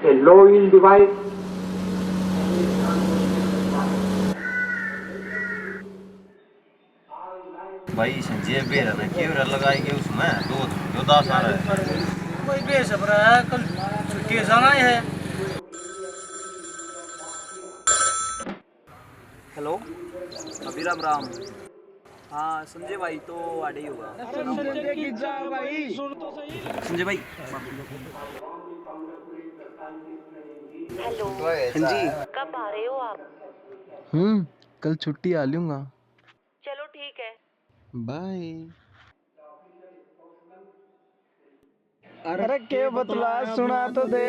a login device. भाई संजय बेर है ना कैमरा लगाएंगे उसमें दो दास आ रहा है। कोई बेसब्र है, कल छुट्टी जाना है। हेलो अभी राम राम। हाँ संजय भाई तो आड़े ही होगा। संजय भाई हेलो, हाँ जी। कब आ रहे हो आप? कल छुट्टी आ लूंगा। चलो ठीक है। बाय। अरे के बतला सुना तो दे।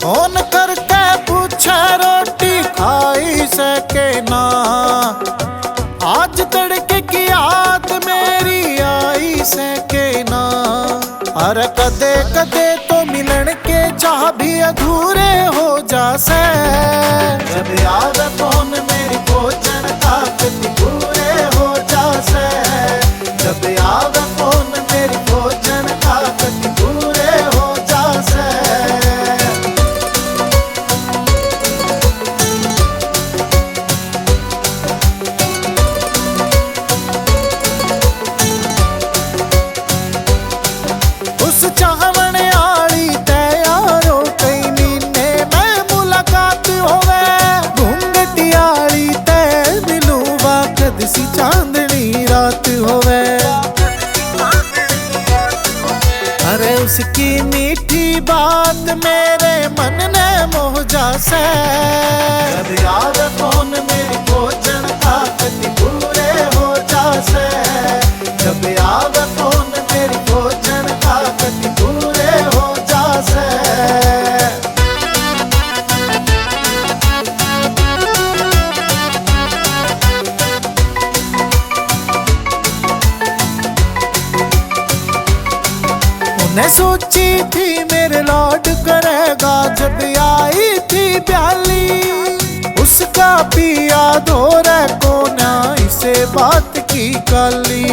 फोन करके पूछे रोटी खाई सके ना, आज तड़के की याद मेरी आई सके ना। अरे कदे कदे तो मिलन के चाह भी अधूरे हो जासे, जब याद फोन मेरी भोजन ताकत पूरे हो जासे, जब याद फोन मेरी भोजन ताकत पूरे हो जासे। चाहवन आली तैयारो कई महीने में मुलाकात होवे, घूंघटी आली तै मिलूवा कद सी चांदनी रात होवे। अरे उसकी मीठी बात मेरे मन ने मोह जासे, जब याद फोन मेरी भोजन ताकत पूरे हो जासे, जब याद फोन मेरी भोजन ताकत पूरे हो जासे। उन्हें सोची थी मेरे लौट करेगा, जब आई थी प्याली उसका भी याद हो रहा को ना इसे बात की काली।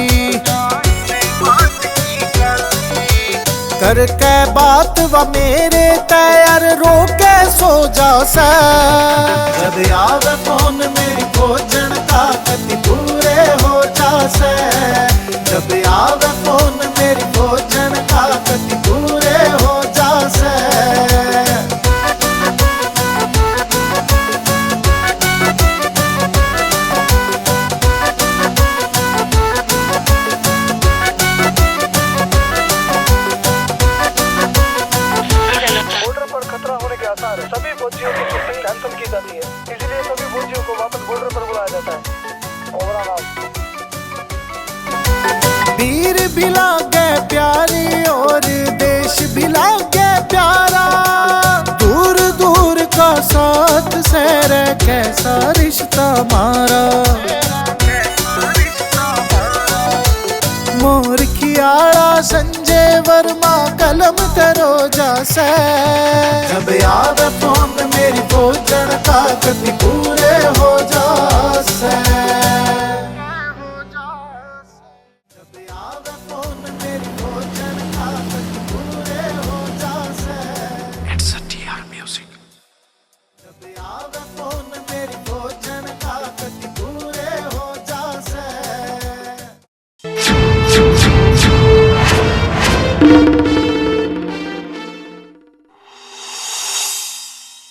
करके बात व मेरे तैयार रोके सो जासे, जब याद फोन मेरी भोजन ताकत पूरे हो जासे, जब याद फोन मेरी भोजन ताकत पूरे हो जासे। सभी फौजियों की छुट्टी कैंसिल की जाती है, इसलिए सभी फौजियों को वापस बॉर्डर पर बुलाया जाता है। ओवरऑल वीर भी लागे प्यारी और देश भी लागे प्यारा, दूर दूर का साथ से रह कैसा रिश्ता मारा। मोर खियाड़ा संजय वर्मा कलम करो जासे, जब याद फोन मेरी भोजन ताकत पूरे हो जासे, जब याद फोन मेरी भोजन ताकत पूरे हो जासे। It's a TR music. जब याद फोन मेरी भोजन ताकत पूरे हो जासे।